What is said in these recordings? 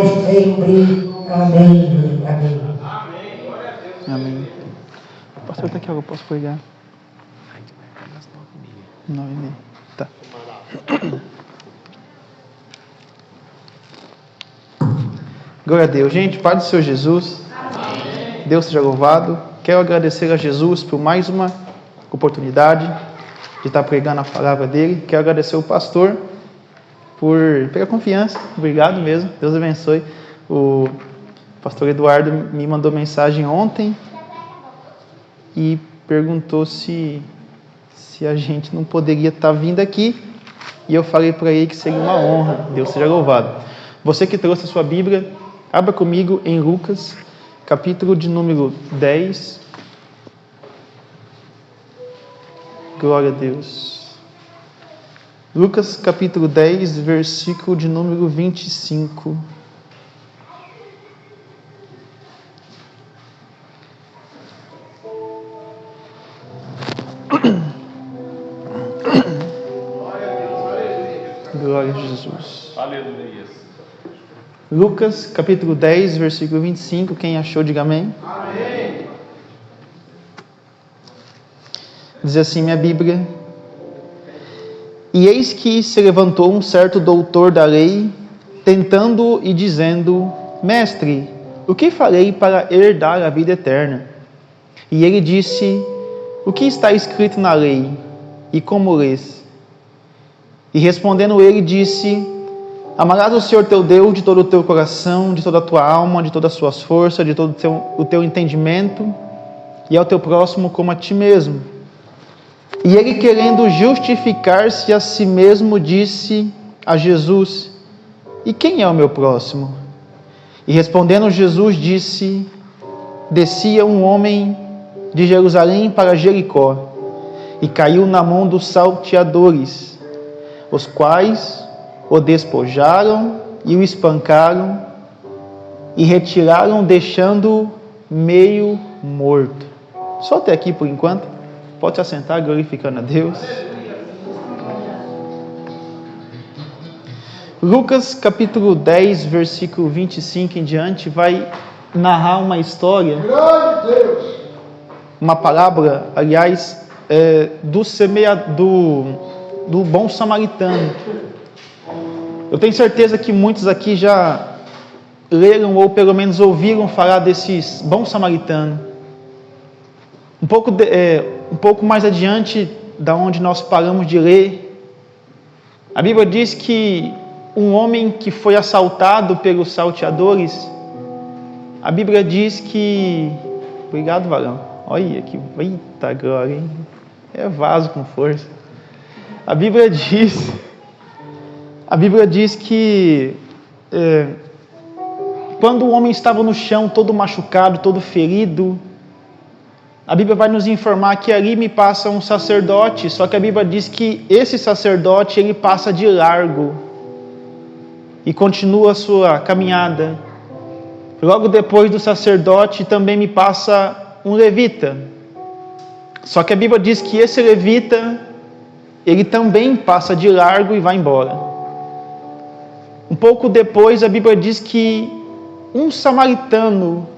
sempre. Amém. Amém. Amém. Pastor, tá aqui, eu posso pregar? Não, tá. Glória a Deus. Gente, Pai do Senhor Jesus. Amém. Deus seja louvado. Quero agradecer a Jesus por mais uma oportunidade de estar pregando a palavra dele. Quero agradecer ao pastor pela confiança. Obrigado mesmo. Deus abençoe. O pastor Eduardo me mandou mensagem ontem e perguntou se a gente não poderia estar vindo aqui. E eu falei para ele que seria uma honra. Deus seja louvado. Você que trouxe a sua Bíblia, abra comigo em Lucas, capítulo de número 10. Glória a Deus. Lucas, capítulo 10, versículo de número 25. Glória a Jesus. Aleluia. Lucas, capítulo 10, versículo 25. Quem achou, diga amém. Amém. Diz assim minha Bíblia: E eis que se levantou um certo doutor da lei, tentando e dizendo: Mestre, o que farei para herdar a vida eterna? E ele disse: O que está escrito na lei? E como lês? E respondendo ele disse: Amarás o Senhor teu Deus de todo o teu coração, de toda a tua alma, de todas as suas forças, de todo o teu entendimento, e ao teu próximo como a ti mesmo. E ele, querendo justificar-se a si mesmo, disse a Jesus: E quem é o meu próximo? E respondendo Jesus disse: Descia um homem de Jerusalém para Jericó, e caiu na mão dos salteadores, os quais o despojaram e o espancaram e retiraram, deixando-o meio morto. Só até aqui por enquanto. Pode se assentar, glorificando a Deus. Lucas capítulo 10, versículo 25 em diante, vai narrar uma história, uma parábola, aliás, do bom samaritano. Eu tenho certeza que muitos aqui já leram ou pelo menos ouviram falar desses bom samaritano. Um pouco mais adiante da onde nós paramos de ler, a Bíblia diz que um homem que foi assaltado pelos salteadores, a Bíblia diz que... Obrigado, varão. Olha que... Eita glória, hein? É vaso com força. A Bíblia diz que quando o homem estava no chão, todo machucado, todo ferido, a Bíblia vai nos informar que ali me passa um sacerdote, só que a Bíblia diz que esse sacerdote, ele passa de largo e continua a sua caminhada. Logo depois do sacerdote também me passa um levita, só que a Bíblia diz que esse levita, ele também passa de largo e vai embora. Um pouco depois a Bíblia diz que um samaritano,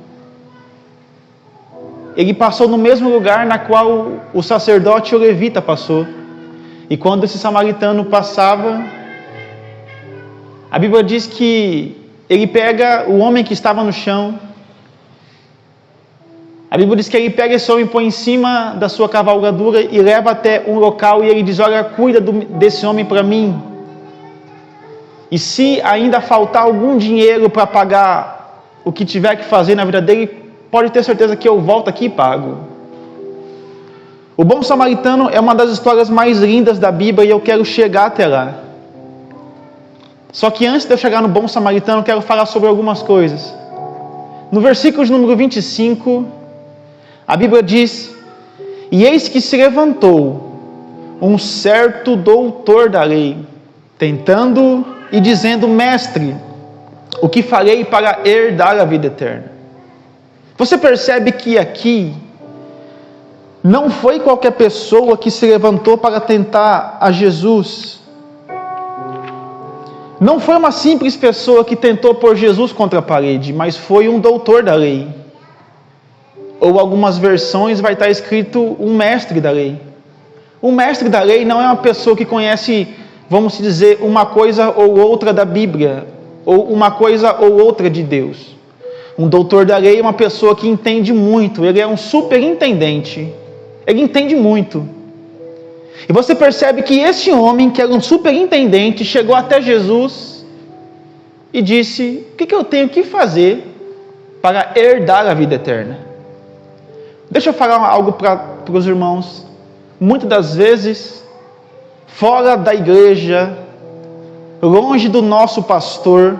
ele passou no mesmo lugar na qual o sacerdote e o levita passou. E quando esse samaritano passava, a Bíblia diz que ele pega o homem que estava no chão. A Bíblia diz que ele pega esse homem, põe em cima da sua cavalgadura e leva até um local e ele diz: olha, cuida desse homem para mim. E se ainda faltar algum dinheiro para pagar o que tiver que fazer na vida dele, pode ter certeza que eu volto aqui e pago. O bom samaritano é uma das histórias mais lindas da Bíblia e eu quero chegar até lá. Só que antes de eu chegar no bom samaritano, eu quero falar sobre algumas coisas. No versículo de número 25, a Bíblia diz: E eis que se levantou um certo doutor da lei, tentando e dizendo: Mestre, o que farei para herdar a vida eterna? Você percebe que aqui não foi qualquer pessoa que se levantou para tentar a Jesus. não foi uma simples pessoa que tentou pôr Jesus contra a parede, mas foi um doutor da lei. Ou algumas versões vai estar escrito um mestre da lei. O mestre da lei não é uma pessoa que conhece, vamos dizer, uma coisa ou outra da Bíblia, ou uma coisa ou outra de Deus. Um doutor da lei é uma pessoa que entende muito, ele é um superintendente, ele entende muito. E você percebe que esse homem, que era um superintendente, chegou até Jesus e disse: o que eu tenho que fazer para herdar a vida eterna? Deixa eu falar algo para os irmãos. Muitas das vezes, fora da igreja, longe do nosso pastor,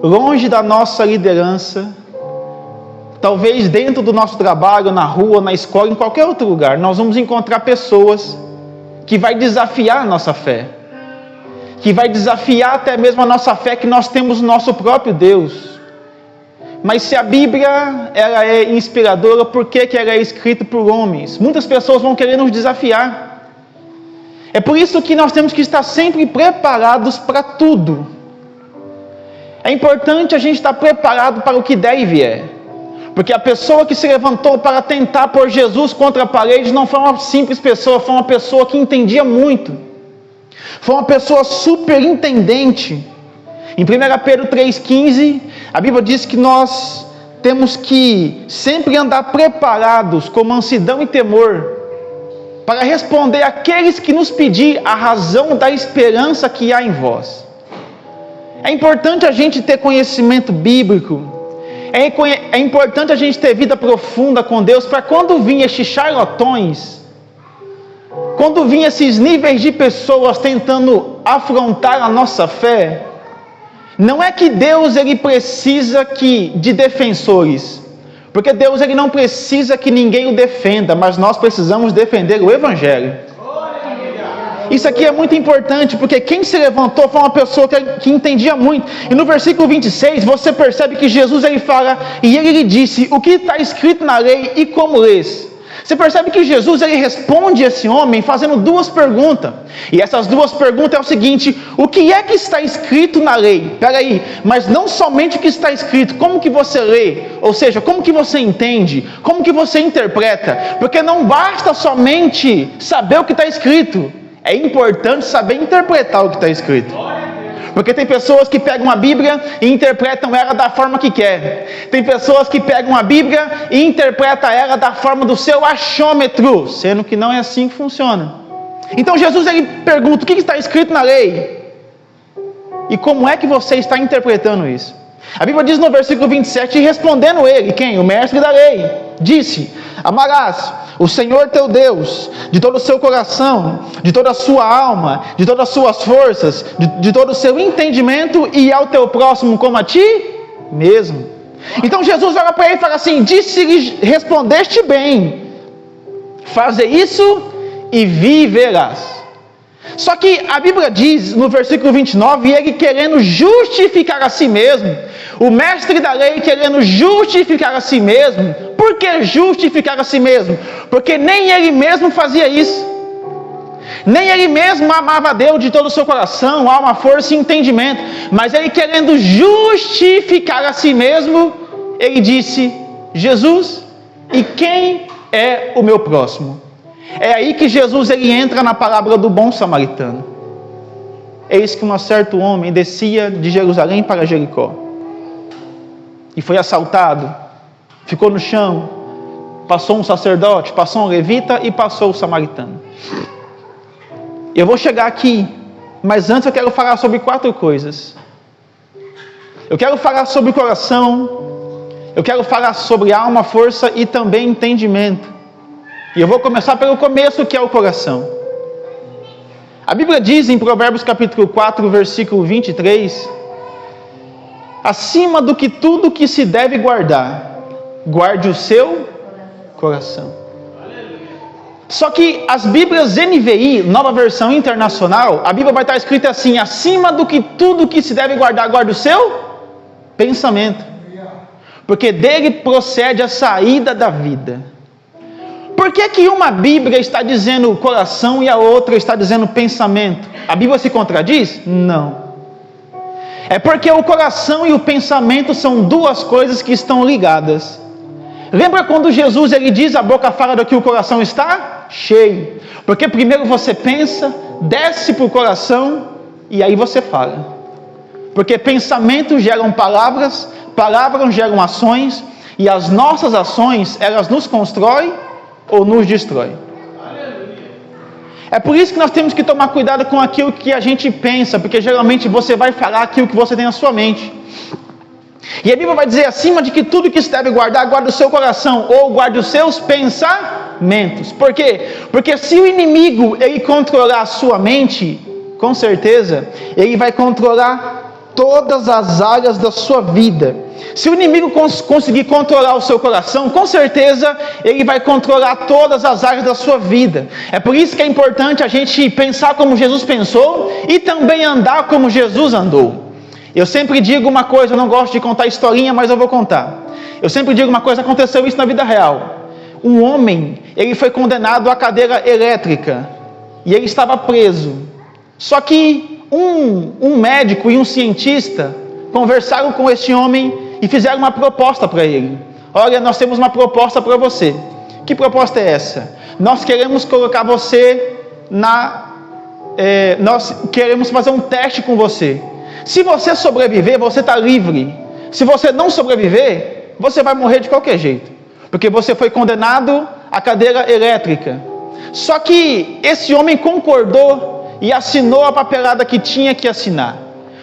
longe da nossa liderança, talvez dentro do nosso trabalho, na rua, na escola, em qualquer outro lugar, nós vamos encontrar pessoas que vai desafiar a nossa fé, que vai desafiar até mesmo a nossa fé que nós temos no nosso próprio Deus. Mas se a Bíblia ela é inspiradora, por que ela é escrita por homens? Muitas pessoas vão querer nos desafiar. É por isso que nós temos que estar sempre preparados para tudo. É importante a gente estar preparado para o que der e vier. Porque a pessoa que se levantou para tentar pôr Jesus contra a parede não foi uma simples pessoa, foi uma pessoa que entendia muito. Foi uma pessoa superintendente. Em 1 Pedro 3,15, a Bíblia diz que nós temos que sempre andar preparados com mansidão e temor para responder àqueles que nos pedir a razão da esperança que há em vós. É importante a gente ter conhecimento bíblico, é importante a gente ter vida profunda com Deus, para quando vir estes charlatões, quando vir esses níveis de pessoas tentando afrontar a nossa fé, não é que Deus ele precisa de defensores, porque Deus ele não precisa que ninguém o defenda, mas nós precisamos defender o Evangelho. Isso aqui é muito importante, porque quem se levantou foi uma pessoa que entendia muito. E no versículo 26, você percebe que Jesus ele fala, e ele lhe disse, o que está escrito na lei e como lês? Você percebe que Jesus ele responde a esse homem fazendo duas perguntas. E essas duas perguntas é o seguinte: o que é que está escrito na lei? Peraí, mas não somente o que está escrito, como que você lê? Ou seja, como que você entende? Como que você interpreta? Porque não basta somente saber o que está escrito. É importante saber interpretar o que está escrito. Porque tem pessoas que pegam a Bíblia e interpretam ela da forma que quer. Tem pessoas que pegam a Bíblia e interpretam ela da forma do seu achômetro, sendo que não é assim que funciona. Então Jesus ele pergunta, o que está escrito na lei? E como é que você está interpretando isso? A Bíblia diz no versículo 27, respondendo ele, quem? O mestre da lei, disse, amarás o Senhor teu Deus de todo o seu coração, de toda a sua alma, de todas as suas forças, de todo o seu entendimento, e ao teu próximo como a ti mesmo. Então Jesus olha para ele e fala assim, disse-lhe, respondeste bem, faze isso e viverás. Só que a Bíblia diz no versículo 29, e ele querendo justificar a si mesmo, o mestre da lei querendo justificar a si mesmo. Por que justificar a si mesmo? Porque nem ele mesmo fazia isso. Nem ele mesmo amava a Deus de todo o seu coração, alma, força e entendimento. Mas ele querendo justificar a si mesmo, ele disse, Jesus, e quem é o meu próximo? É aí que Jesus ele entra na parábola do bom samaritano. Eis que um certo homem descia de Jerusalém para Jericó. E foi assaltado, ficou no chão, passou um sacerdote, passou um levita e passou o samaritano. Eu vou chegar aqui, mas antes eu quero falar sobre 4 coisas. Eu quero falar sobre o coração, eu quero falar sobre alma, força e também entendimento. E eu vou começar pelo começo, que é o coração. A Bíblia diz em Provérbios capítulo 4, versículo 23, acima do que tudo que se deve guardar, guarde o seu coração. Só que as Bíblias NVI, Nova Versão Internacional, a Bíblia vai estar escrita assim, acima do que tudo que se deve guardar, guarde o seu pensamento. Porque dele procede a saída da vida. Por que uma Bíblia está dizendo coração e a outra está dizendo pensamento? A Bíblia se contradiz? Não. É porque o coração e o pensamento são duas coisas que estão ligadas. Lembra quando Jesus ele diz, a boca fala do que o coração está cheio? Porque primeiro você pensa, desce para o coração e aí você fala. Porque pensamentos geram palavras, palavras geram ações, e as nossas ações, elas nos constroem ou nos destroem. É por isso que nós temos que tomar cuidado com aquilo que a gente pensa, porque geralmente você vai falar aquilo que você tem na sua mente. E a Bíblia vai dizer, acima de que tudo que se deve guardar, guarda o seu coração, ou guarde os seus pensamentos. Por quê? Porque se o inimigo ele controlar a sua mente, com certeza, ele vai controlar todas as áreas da sua vida. Se o inimigo conseguir controlar o seu coração, com certeza ele vai controlar todas as áreas da sua vida. É por isso que é importante a gente pensar como Jesus pensou e também andar como Jesus andou. Eu sempre digo uma coisa, eu não gosto de contar historinha, mas eu vou contar. Eu sempre digo uma coisa, aconteceu isso na vida real. Um homem, ele foi condenado à cadeira elétrica e ele estava preso. Só que um médico e um cientista conversaram com este homem e fizeram uma proposta para ele. Olha, nós temos uma proposta para você. Que proposta é essa? Nós queremos colocar você nós queremos fazer um teste com você. Se você sobreviver, você está livre. Se você não sobreviver, você vai morrer de qualquer jeito. Porque você foi condenado à cadeira elétrica. Só que esse homem concordou e assinou a papelada que tinha que assinar.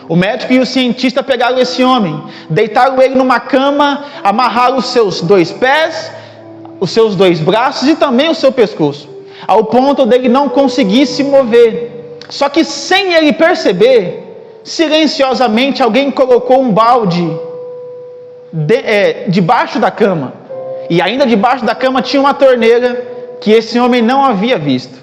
O médico e o cientista pegaram esse homem, deitaram ele numa cama, amarraram os seus 2 pés, os seus 2 braços e também o seu pescoço, ao ponto dele não conseguir se mover. Só que sem ele perceber, silenciosamente alguém colocou um balde debaixo da cama. E ainda debaixo da cama tinha uma torneira que esse homem não havia visto.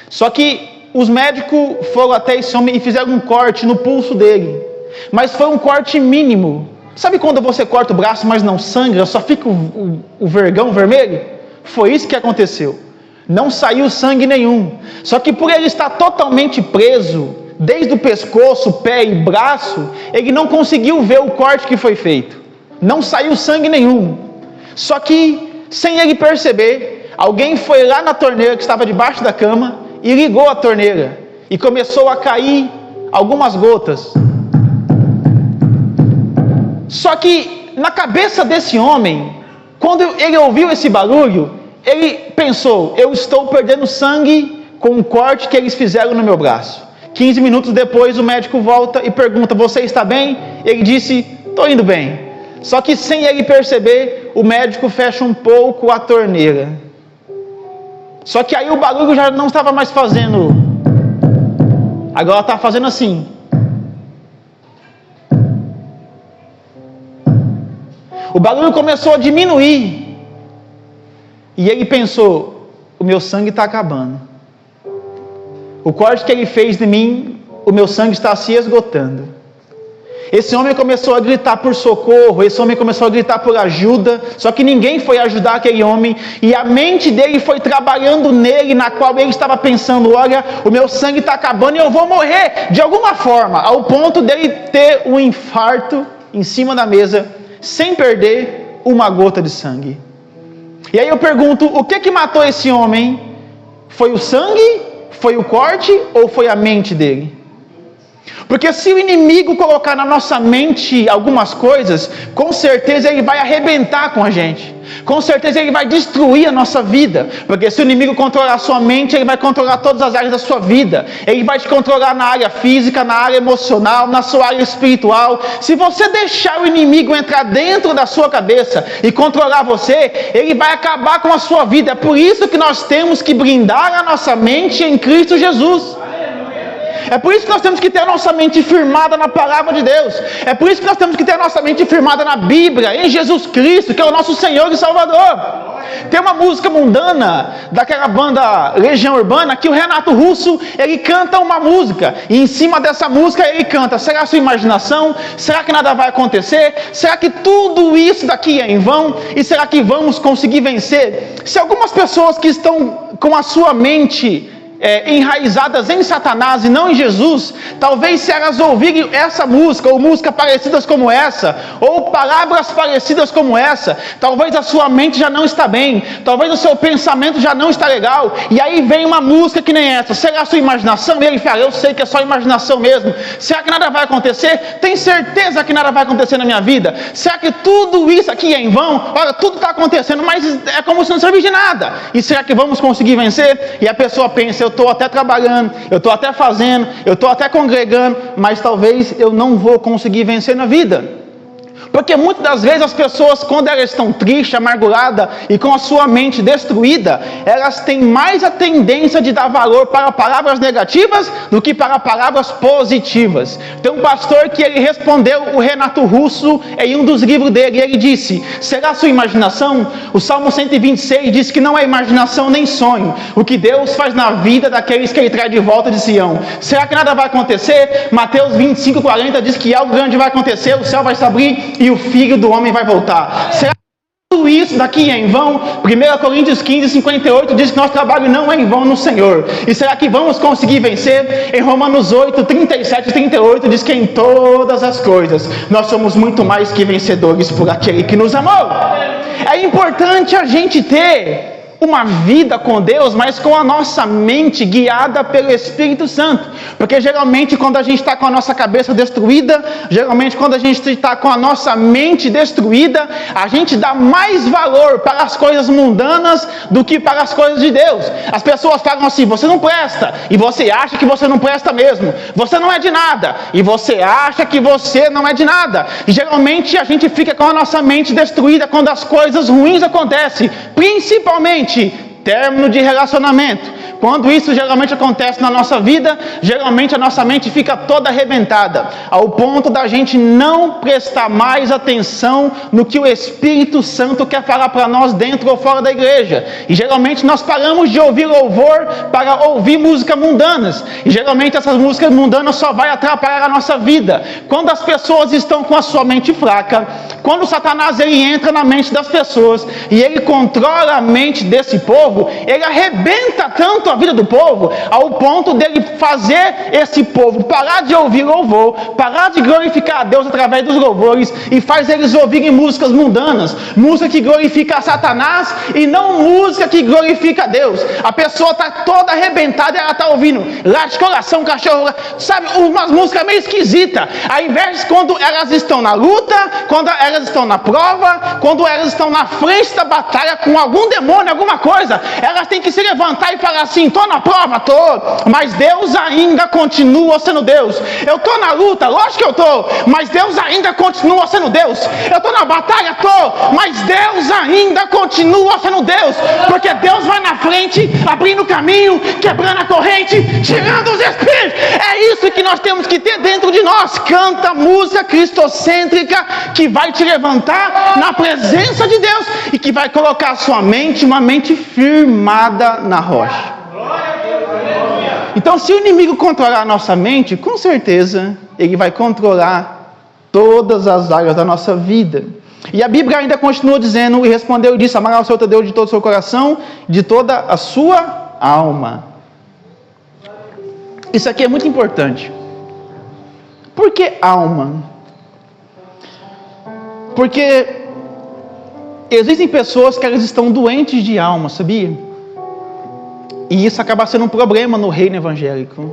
Só que os médicos foram até esse homem e fizeram um corte no pulso dele. Mas foi um corte mínimo. Sabe quando você corta o braço, mas não sangra, só fica o vergão vermelho? Foi isso que aconteceu. Não saiu sangue nenhum. Só que por ele estar totalmente preso, desde o pescoço, pé e braço, ele não conseguiu ver o corte que foi feito. Não saiu sangue nenhum. Só que, sem ele perceber, alguém foi lá na torneira que estava debaixo da cama e ligou a torneira, e começou a cair algumas gotas. Só que na cabeça desse homem, quando ele ouviu esse barulho, ele pensou, eu estou perdendo sangue com um corte que eles fizeram no meu braço. 15 minutos depois o médico volta e pergunta, você está bem? Ele disse, estou indo bem. Só que sem ele perceber, o médico fecha um pouco a torneira. Só que aí o barulho já não estava mais fazendo, agora está fazendo assim. O barulho começou a diminuir. E ele pensou, o meu sangue está acabando. O corte que ele fez de mim, o meu sangue está se esgotando. Esse homem começou a gritar por socorro, esse homem começou a gritar por ajuda, só que ninguém foi ajudar aquele homem, e a mente dele foi trabalhando nele, na qual ele estava pensando, olha, o meu sangue está acabando e eu vou morrer de alguma forma, ao ponto dele ter um infarto em cima da mesa, sem perder uma gota de sangue. E aí eu pergunto, o que matou esse homem? Foi o sangue? Foi o corte? Ou foi a mente dele? Porque se o inimigo colocar na nossa mente algumas coisas, com certeza ele vai arrebentar com a gente. Com certeza ele vai destruir a nossa vida. Porque se o inimigo controlar a sua mente, ele vai controlar todas as áreas da sua vida. Ele vai te controlar na área física, na área emocional, na sua área espiritual. Se você deixar o inimigo entrar dentro da sua cabeça e controlar você, ele vai acabar com a sua vida. É por isso que nós temos que blindar a nossa mente em Cristo Jesus. É por isso que nós temos que ter a nossa mente firmada na palavra de Deus. É por isso que nós temos que ter a nossa mente firmada na Bíblia, em Jesus Cristo, que é o nosso Senhor e Salvador. Tem uma música mundana daquela banda Legião Urbana que o Renato Russo, ele canta uma música, e em cima dessa música ele canta, será a sua imaginação? Será que nada vai acontecer? Será que tudo isso daqui é em vão? E será que vamos conseguir vencer? Se algumas pessoas que estão com a sua mente enraizadas em Satanás e não em Jesus, talvez se elas ouvirem essa música, ou músicas parecidas como essa, ou palavras parecidas como essa, talvez a sua mente já não está bem, talvez o seu pensamento já não está legal, e aí vem uma música que nem essa. Será a sua imaginação? E ele fala, eu sei que é só imaginação mesmo. Será que nada vai acontecer? Tem certeza que nada vai acontecer na minha vida? Será que tudo isso aqui é em vão? Olha, tudo está acontecendo, mas é como se não servisse de nada. E será que vamos conseguir vencer? E a pessoa pensa, eu estou até trabalhando, eu estou até fazendo, eu estou até congregando, mas talvez eu não vou conseguir vencer na vida. Porque muitas das vezes as pessoas, quando elas estão tristes, amarguradas e com a sua mente destruída, elas têm mais a tendência de dar valor para palavras negativas do que para palavras positivas. Tem um pastor que ele respondeu o Renato Russo em um dos livros dele, e ele disse, será a sua imaginação? O Salmo 126 diz que não é imaginação nem sonho o que Deus faz na vida daqueles que Ele traz de volta de Sião. Será que nada vai acontecer? Mateus 25:40 diz que algo grande vai acontecer, o céu vai se abrir e o Filho do Homem vai voltar. Será que tudo isso daqui é em vão? 1 Coríntios 15:58 diz que nosso trabalho não é em vão no Senhor. E será que vamos conseguir vencer? Em Romanos 8:37-38 diz que em todas as coisas nós somos muito mais que vencedores por aquele que nos amou. É importante a gente ter uma vida com Deus, mas com a nossa mente guiada pelo Espírito Santo, porque geralmente quando a gente está com a nossa cabeça destruída, geralmente quando a gente está com a nossa mente destruída, a gente dá mais valor para as coisas mundanas do que para as coisas de Deus. As pessoas falam assim, você não presta, e você acha que você não presta mesmo, você não é de nada, e você acha que você não é de nada, e geralmente a gente fica com a nossa mente destruída quando as coisas ruins acontecem, principalmente término de relacionamento. Quando isso geralmente acontece na nossa vida, geralmente a nossa mente fica toda arrebentada, ao ponto da gente não prestar mais atenção no que o Espírito Santo quer falar para nós dentro ou fora da igreja. E geralmente nós paramos de ouvir louvor para ouvir músicas mundanas. E geralmente essas músicas mundanas só vai atrapalhar a nossa vida. Quando as pessoas estão com a sua mente fraca, quando Satanás ele entra na mente das pessoas e ele controla a mente desse povo, ele arrebenta tanto a vida do povo, ao ponto dele fazer esse povo parar de ouvir louvor, parar de glorificar a Deus através dos louvores, e faz eles ouvirem músicas mundanas, música que glorifica a Satanás e não música que glorifica a Deus. A pessoa está toda arrebentada e ela está ouvindo late coração, cachorro, sabe, umas músicas meio esquisitas, ao invés de quando elas estão na luta, quando elas estão na prova, quando elas estão na frente da batalha com algum demônio, alguma coisa, elas têm que se levantar e falar assim, estou na prova, estou, mas Deus ainda continua sendo Deus. Eu estou na luta, lógico que eu estou, mas Deus ainda continua sendo Deus. Eu estou na batalha, estou, mas Deus ainda continua sendo Deus, porque Deus vai na frente, abrindo o caminho, quebrando a corrente, tirando os espíritos. É isso que nós temos que ter dentro de nós. Canta música cristocêntrica que vai te levantar na presença de Deus e que vai colocar a sua mente, uma mente firmada na rocha. Então, se o inimigo controlar a nossa mente, com certeza ele vai controlar todas as áreas da nossa vida. E a Bíblia ainda continua dizendo, e respondeu e disse, amarás o Senhor teu Deus de todo o seu coração, de toda a sua alma. Isso aqui é muito importante. Por que alma? Porque existem pessoas que elas estão doentes de alma, sabia? E isso acaba sendo um problema no reino evangélico.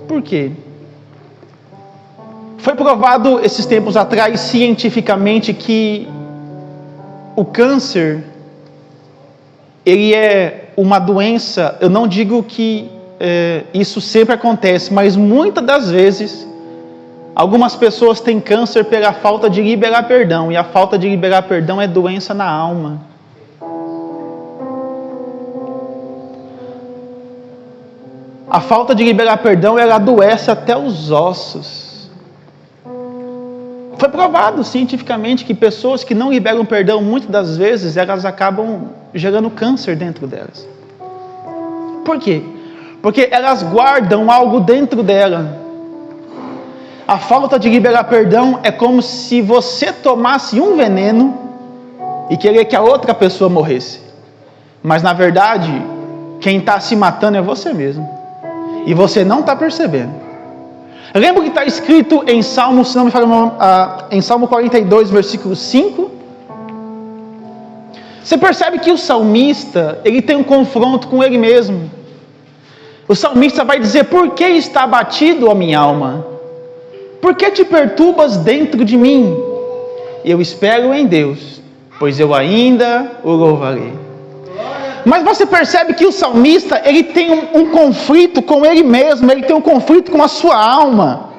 Por quê? Foi provado esses tempos atrás, cientificamente, que o câncer, ele é uma doença, eu não digo que isso sempre acontece, mas muitas das vezes, algumas pessoas têm câncer pela falta de liberar perdão, e a falta de liberar perdão é doença na alma. A falta de liberar perdão, ela adoece até os ossos. Foi provado cientificamente que pessoas que não liberam perdão, muitas das vezes, elas acabam gerando câncer dentro delas. Por quê? Porque elas guardam algo dentro dela. A falta de liberar perdão é como se você tomasse um veneno e querer que a outra pessoa morresse. Mas na verdade, quem está se matando é você mesmo. E você não está percebendo. Lembra que está escrito em Salmo, se não me falha, em Salmo 42, versículo 5? Você percebe que o salmista, ele tem um confronto com ele mesmo. O salmista vai dizer: por que está abatido a minha alma? Por que te perturbas dentro de mim? Eu espero em Deus, pois eu ainda o louvarei. Mas você percebe que o salmista, ele tem um conflito com ele mesmo, ele tem um conflito com a sua alma.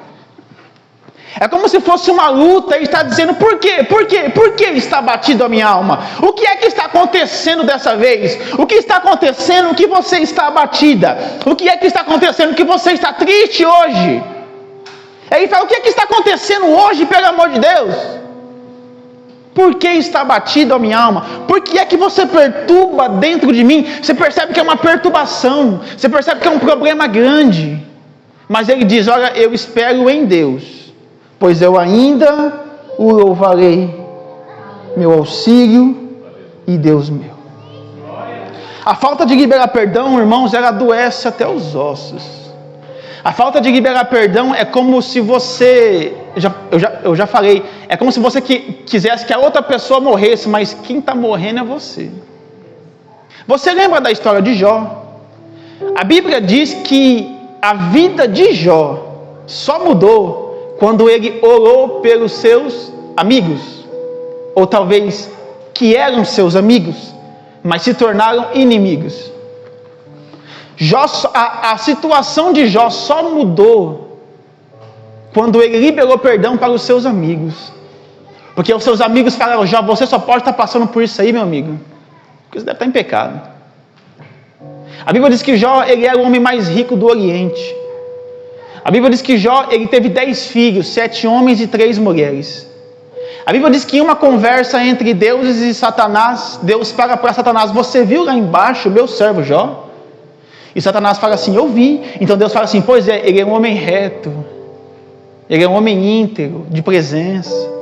É como se fosse uma luta. Ele está dizendo: por quê? Por quê? Por que está abatido a minha alma? O que é que está acontecendo dessa vez? O que está acontecendo que você está abatida? O que é que está acontecendo que você está triste hoje? Aí ele fala: o que é que está acontecendo hoje, pelo amor de Deus? Por que está abatido a minha alma? Por que é que você perturba dentro de mim? Você percebe que é uma perturbação, você percebe que é um problema grande. Mas ele diz: olha, eu espero em Deus, pois eu ainda o louvarei, meu auxílio e Deus meu. A falta de liberar perdão, irmãos, ela adoece até os ossos. A falta de liberar perdão é como se você, eu já falei, é como se você quisesse que a outra pessoa morresse, mas quem está morrendo é você. Você lembra da história de Jó? A Bíblia diz que a vida de Jó só mudou quando ele orou pelos seus amigos, ou talvez que eram seus amigos, mas se tornaram inimigos. A situação de Jó só mudou quando ele liberou perdão para os seus amigos. Porque os seus amigos falaram: Jó, você só pode estar passando por isso aí, meu amigo, porque você deve estar em pecado. A Bíblia diz que Jó, ele era o homem mais rico do Oriente. A Bíblia diz que Jó, ele teve 10 filhos, 7 homens e 3 mulheres. A Bíblia diz que em uma conversa entre Deus e Satanás, Deus fala para Satanás: você viu lá embaixo o meu servo Jó? E Satanás fala assim: eu vi. Então Deus fala assim: pois é, ele é um homem reto, ele é um homem íntegro, de presença.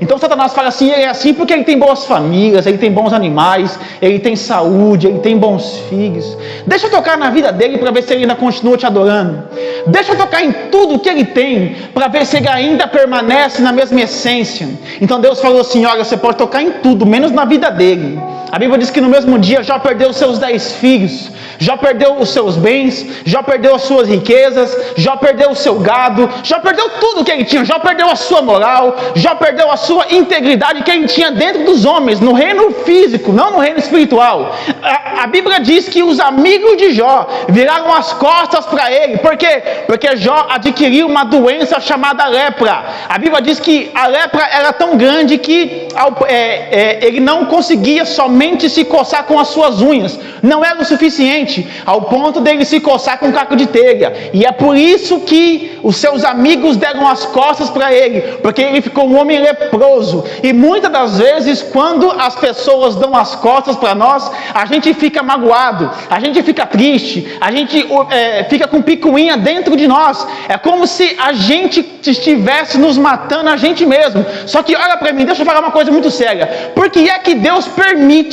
Então Satanás fala assim: ele é assim porque ele tem boas famílias, ele tem bons animais, ele tem saúde, ele tem bons filhos. Deixa eu tocar na vida dele para ver se ele ainda continua te adorando. Deixa eu tocar em tudo que ele tem para ver se ele ainda permanece na mesma essência. Então Deus falou assim: olha, você pode tocar em tudo, menos na vida dele. A Bíblia diz que no mesmo dia Jó perdeu os seus 10 filhos, Jó perdeu os seus bens, Jó perdeu as suas riquezas, Jó perdeu o seu gado, Jó perdeu tudo que ele tinha, Jó perdeu a sua moral, Jó perdeu a sua integridade que ele tinha dentro dos homens, no reino físico, não no reino espiritual. A Bíblia diz que os amigos de Jó viraram as costas para ele. Por quê? Porque Jó adquiriu uma doença chamada lepra. A Bíblia diz que a lepra era tão grande que ele não conseguia somente se coçar com as suas unhas, não era o suficiente, ao ponto dele se coçar com um caco de telha. E é por isso que os seus amigos deram as costas para ele, porque ele ficou um homem leproso. E muitas das vezes, quando as pessoas dão as costas para nós, a gente fica magoado, a gente fica triste, a gente fica com picuinha dentro de nós. É como se a gente estivesse nos matando a gente mesmo. Só que olha para mim, deixa eu falar uma coisa muito séria. Por que é que Deus permite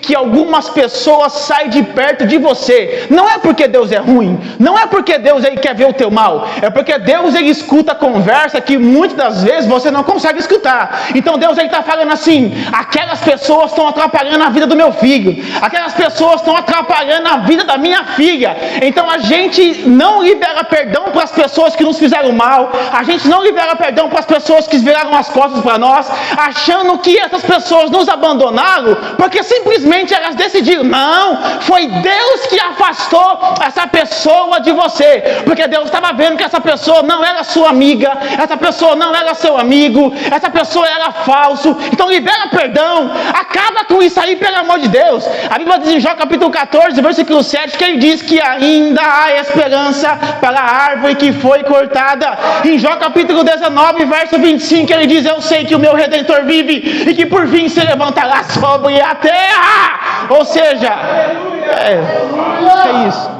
que algumas pessoas saiam de perto de você? Não é porque Deus é ruim, não é porque Deus ele quer ver o teu mal, é porque Deus ele escuta a conversa que muitas das vezes você não consegue escutar. Então Deus ele está falando assim: aquelas pessoas estão atrapalhando a vida do meu filho, aquelas pessoas estão atrapalhando a vida da minha filha. Então a gente não libera perdão para as pessoas que nos fizeram mal, a gente não libera perdão para as pessoas que viraram as costas para nós, achando que essas pessoas nos abandonaram porque simplesmente elas decidiram. Não, foi Deus que afastou essa pessoa de você, porque Deus estava vendo que essa pessoa não era sua amiga, essa pessoa não era seu amigo, essa pessoa era falso. Então libera perdão, acaba com isso aí, pelo amor de Deus. A Bíblia diz em Jó capítulo 14, versículo 7, que ele diz que ainda há esperança para a árvore que foi cortada. Em Jó capítulo 19, verso 25, ele diz: eu sei que o meu Redentor vive e que por fim se levantará sobre a terra. Ou seja, é isso.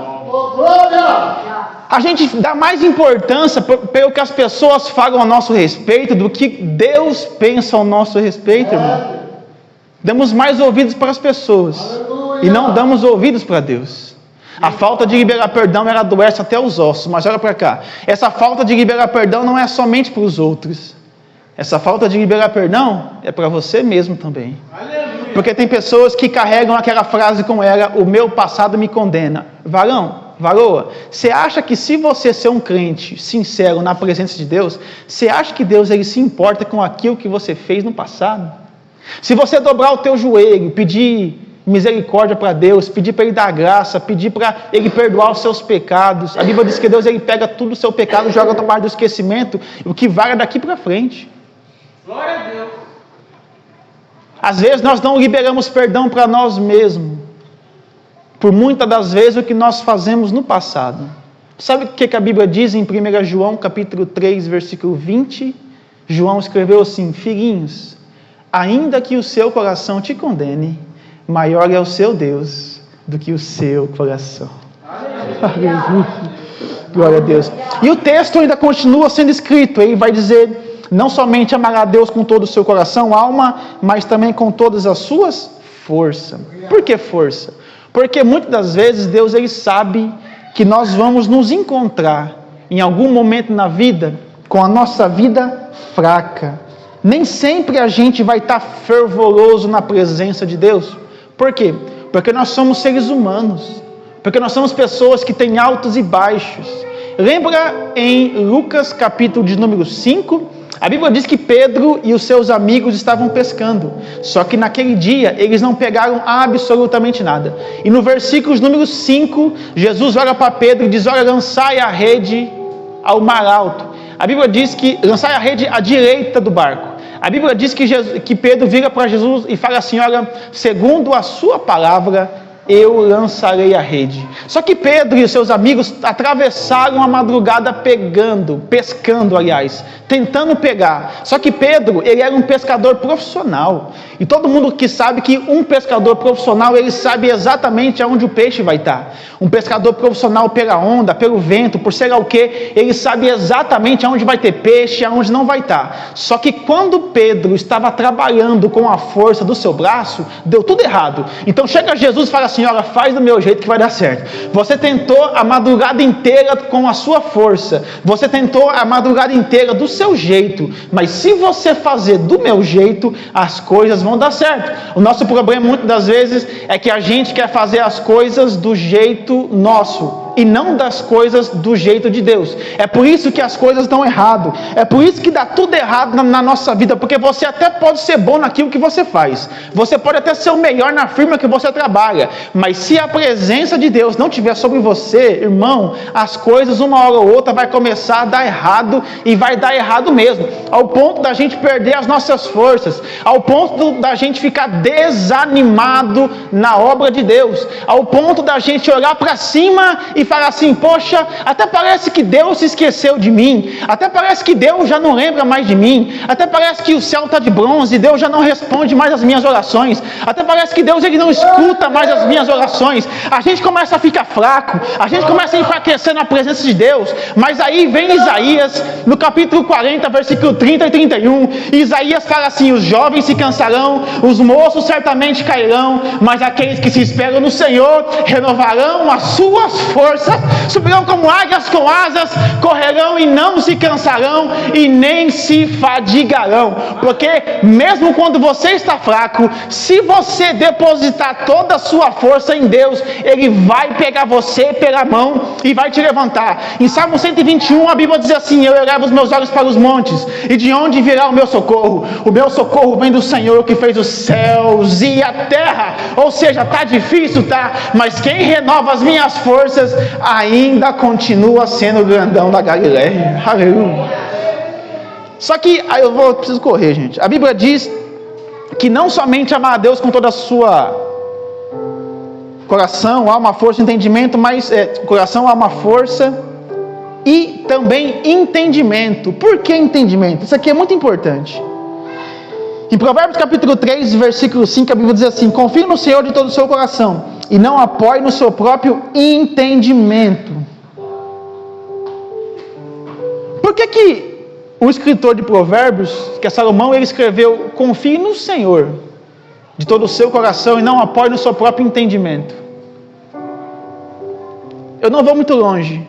A gente dá mais importância pelo que as pessoas falam a nosso respeito do que Deus pensa ao nosso respeito, irmão. Damos mais ouvidos para as pessoas e não damos ouvidos para Deus. A falta de liberar perdão, ela adoece até os ossos. Mas olha para cá, essa falta de liberar perdão não é somente para os outros. Essa falta de liberar perdão é para você mesmo também. Porque tem pessoas que carregam aquela frase com ela: o meu passado me condena. Varão, varoa, você acha que se você ser um crente sincero na presença de Deus, você acha que Deus ele se importa com aquilo que você fez no passado? Se você dobrar o teu joelho, pedir misericórdia para Deus, pedir para Ele dar graça, pedir para Ele perdoar os seus pecados, a Bíblia diz que Deus ele pega tudo o seu pecado e joga na parte do esquecimento, o que vai daqui para frente. Glória a Deus. Às vezes nós não liberamos perdão para nós mesmos, por muitas das vezes o que nós fazemos no passado. Sabe o que a Bíblia diz em 1 João capítulo 3, versículo 20? João escreveu assim: filhinhos, ainda que o seu coração te condene, maior é o seu Deus do que o seu coração. Aleluia. Glória a Deus. E o texto ainda continua sendo escrito, ele vai dizer: não somente amará a Deus com todo o seu coração, alma, mas também com todas as suas forças. Por que força? Porque muitas das vezes Deus ele sabe que nós vamos nos encontrar em algum momento na vida com a nossa vida fraca. Nem sempre a gente vai estar fervoroso na presença de Deus. Por quê? Porque nós somos seres humanos. Porque nós somos pessoas que têm altos e baixos. Lembra em Lucas capítulo de número 5? A Bíblia diz que Pedro e os seus amigos estavam pescando. Só que naquele dia eles não pegaram absolutamente nada. E no versículo número 5, Jesus olha para Pedro e diz: olha, lançai a rede ao mar alto. A Bíblia diz que lançai a rede à direita do barco. A Bíblia diz que Pedro vira para Jesus e fala assim: olha, segundo a sua palavra, eu lançarei a rede. Só que Pedro e os seus amigos atravessaram a madrugada pescando, tentando pegar. Só que Pedro, ele era um pescador profissional. E todo mundo que sabe que um pescador profissional, ele sabe exatamente aonde o peixe vai estar. Um pescador profissional pela onda, pelo vento, por sei lá o que, ele sabe exatamente aonde vai ter peixe e aonde não vai estar. Só que quando Pedro estava trabalhando com a força do seu braço, deu tudo errado. Então chega Jesus e fala assim: olha, faz do meu jeito que vai dar certo. Você tentou a madrugada inteira com a sua força, você tentou a madrugada inteira do seu jeito, mas se você fazer do meu jeito, as coisas vão dar certo. O nosso problema muitas das vezes é que a gente quer fazer as coisas do jeito nosso e não das coisas do jeito de Deus. É por isso que as coisas dão errado, é por isso que dá tudo errado na nossa vida, porque você até pode ser bom naquilo que você faz, você pode até ser o melhor na firma que você trabalha, mas se a presença de Deus não estiver sobre você, irmão, as coisas uma hora ou outra vai começar a dar errado, e vai dar errado mesmo, ao ponto da gente perder as nossas forças, ao ponto da gente ficar desanimado na obra de Deus, ao ponto da gente olhar para cima e falar assim: poxa, até parece que Deus se esqueceu de mim, até parece que Deus já não lembra mais de mim, até parece que o céu está de bronze, Deus já não responde mais as minhas orações, até parece que Deus ele não escuta mais as minhas orações. A gente começa a ficar fraco, a gente começa a enfraquecer na presença de Deus. Mas aí vem Isaías, no capítulo 40, versículo 30 e 31, Isaías fala assim: os jovens se cansarão, os moços certamente cairão, mas aqueles que se esperam no Senhor renovarão as suas forças, subirão como águias com asas, correrão e não se cansarão e nem se fadigarão. Porque mesmo quando você está fraco, se você depositar toda a sua força em Deus, Ele vai pegar você pela mão e vai te levantar. Em Salmo 121 a Bíblia diz assim: eu elevo os meus olhos para os montes, e de onde virá o meu socorro? O meu socorro vem do Senhor que fez os céus e a terra. Ou seja, está difícil, tá? Mas quem renova as minhas forças ainda continua sendo o grandão da Galileia. Aleluia. Só que aí preciso correr, gente. A Bíblia diz que não somente amar a Deus com toda a sua coração, alma, força, entendimento, mas coração, alma, força e também entendimento. Por que entendimento? Isso aqui é muito importante. Em Provérbios capítulo 3, versículo 5, a Bíblia diz assim: confie no Senhor de todo o seu coração e não apoie no seu próprio entendimento. Por que o escritor de Provérbios, que é Salomão, ele escreveu: confie no Senhor de todo o seu coração e não apoie no seu próprio entendimento? eu não vou muito longe.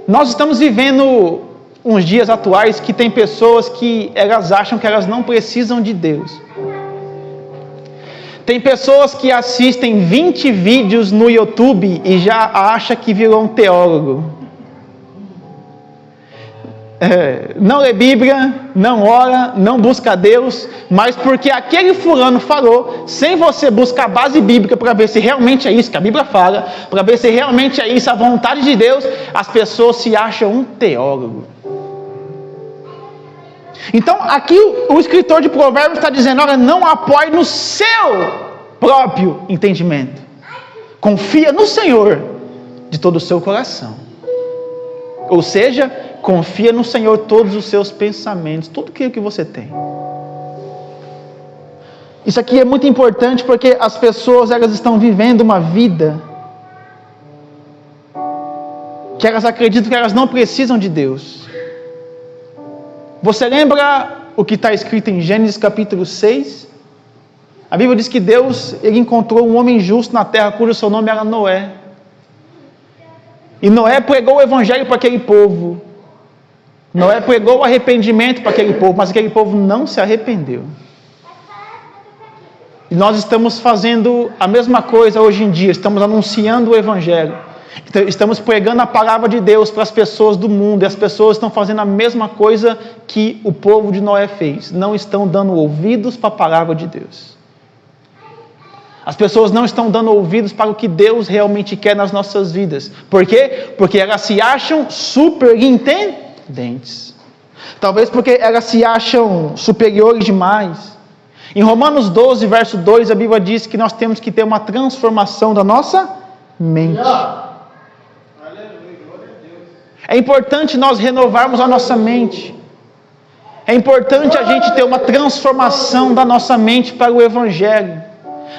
Nós estamos vivendo uns dias atuais que tem pessoas que elas acham que elas não precisam de Deus. Tem pessoas que assistem 20 vídeos no YouTube e já acham que virou um teólogo. Não lê Bíblia, não ora, não busca Deus, mas porque aquele fulano falou, sem você buscar a base bíblica para ver se realmente é isso que a Bíblia fala, para ver se realmente é isso a vontade de Deus, as pessoas se acham um teólogo. Então aqui o escritor de Provérbios está dizendo, olha, não apoie no seu próprio entendimento, confia no Senhor de todo o seu coração, ou seja, confia no Senhor todos os seus pensamentos, tudo aquilo que você tem. Isso aqui é muito importante porque as pessoas elas estão vivendo uma vida que elas acreditam que elas não precisam de Deus. Você lembra o que está escrito em Gênesis capítulo 6? A Bíblia diz que Deus ele encontrou um homem justo na terra cujo seu nome era Noé. E Noé pregou o evangelho para aquele povo. Noé pregou o arrependimento para aquele povo, mas aquele povo não se arrependeu. E nós estamos fazendo a mesma coisa hoje em dia, estamos anunciando o Evangelho, estamos pregando a palavra de Deus para as pessoas do mundo, e as pessoas estão fazendo a mesma coisa que o povo de Noé fez, não estão dando ouvidos para a palavra de Deus. As pessoas não estão dando ouvidos para o que Deus realmente quer nas nossas vidas. Por quê? Porque elas se acham superintendentes. Talvez porque elas se acham superiores demais. Em Romanos 12, verso 2, a Bíblia diz que nós temos que ter uma transformação da nossa mente. É importante nós renovarmos a nossa mente. É importante a gente ter uma transformação da nossa mente para o Evangelho.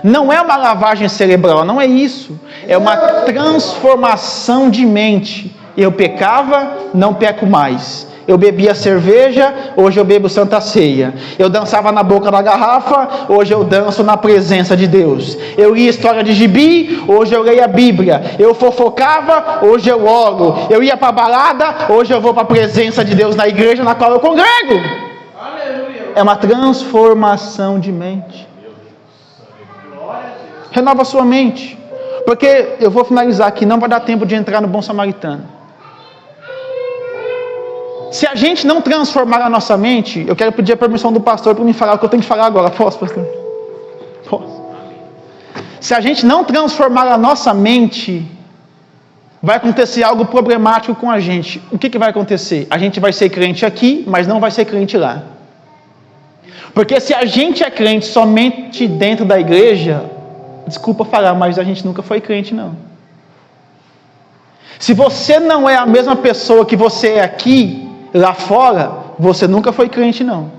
Não é uma lavagem cerebral, não é isso. É uma transformação de mente. Eu pecava, não peco mais. Eu bebia cerveja, hoje eu bebo Santa Ceia. Eu dançava na boca da garrafa, hoje eu danço na presença de Deus. Eu lia história de gibi, hoje eu leio a Bíblia. Eu fofocava, hoje eu oro. Eu ia para a balada, hoje eu vou para a presença de Deus na igreja na qual eu congrego. É uma transformação de mente. Renova sua mente. Porque eu vou finalizar aqui, não vai dar tempo de entrar no Bom Samaritano. Se a gente não transformar a nossa mente, eu quero pedir a permissão do pastor para me falar o que eu tenho que falar agora. Posso, pastor? Posso. Se a gente não transformar a nossa mente, vai acontecer algo problemático com a gente. O que vai acontecer? A gente vai ser crente aqui, mas não vai ser crente lá. Porque se a gente é crente somente dentro da igreja, desculpa falar, mas a gente nunca foi crente, não. Se você não é a mesma pessoa que você é aqui, lá fora, você nunca foi crente, não.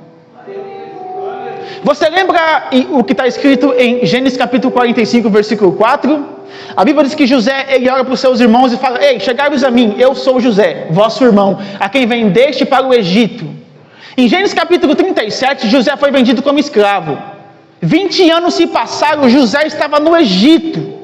Você lembra o que está escrito em Gênesis capítulo 45, versículo 4? A Bíblia diz que José, ele olha para os seus irmãos e fala: ei, chegai-vos a mim, eu sou José, vosso irmão, a quem vendeste para o Egito. Em Gênesis capítulo 37, José foi vendido como escravo. 20 anos se passaram, José estava no Egito.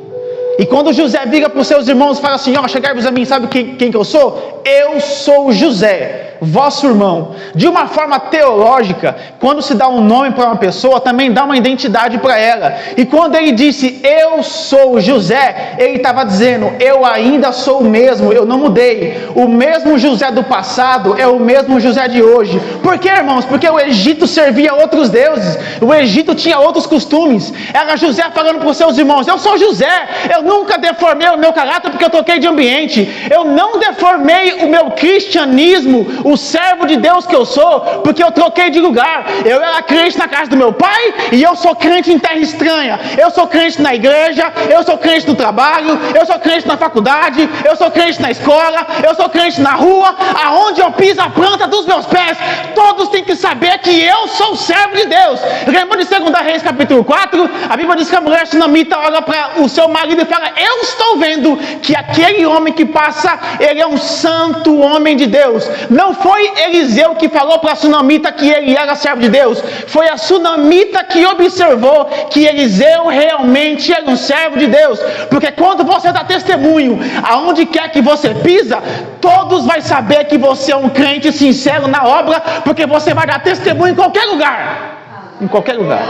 E quando José vira para os seus irmãos e fala assim: ó, chegai-vos a mim, sabe quem que eu sou? Eu sou José, vosso irmão. De uma forma teológica, quando se dá um nome para uma pessoa, também dá uma identidade para ela. E quando ele disse, eu sou José, ele estava dizendo, eu ainda sou o mesmo, eu não mudei. O mesmo José do passado é o mesmo José de hoje. Por quê, irmãos? Porque o Egito servia a outros deuses. O Egito tinha outros costumes. Era José falando para os seus irmãos, eu sou José, eu nunca deformei o meu caráter porque eu troquei de ambiente. Eu não deformei o meu cristianismo, o servo de Deus que eu sou, porque eu troquei de lugar. Eu era crente na casa do meu pai e eu sou crente em terra estranha. Eu sou crente na igreja, eu sou crente no trabalho, eu sou crente na faculdade, eu sou crente na escola, eu sou crente na rua. Aonde eu piso a planta dos meus pés, todos têm que saber que eu sou servo de Deus. Lembra de 2 Reis capítulo 4? A Bíblia diz que a mulher sunamita olha para o seu marido e fala, eu estou vendo que aquele homem que passa, ele é um santo homem de Deus. Não foi Eliseu que falou para a sunamita que ele era servo de Deus. Foi a sunamita que observou que Eliseu realmente era um servo de Deus. Porque quando você dá testemunho, aonde quer que você pisa, todos vão saber que você é um crente sincero na obra, porque você vai dar testemunho em qualquer lugar. Em qualquer lugar.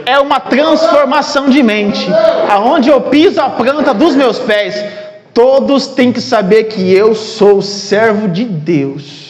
É uma transformação de mente. Aonde eu piso a planta dos meus pés, todos têm que saber que eu sou servo de Deus.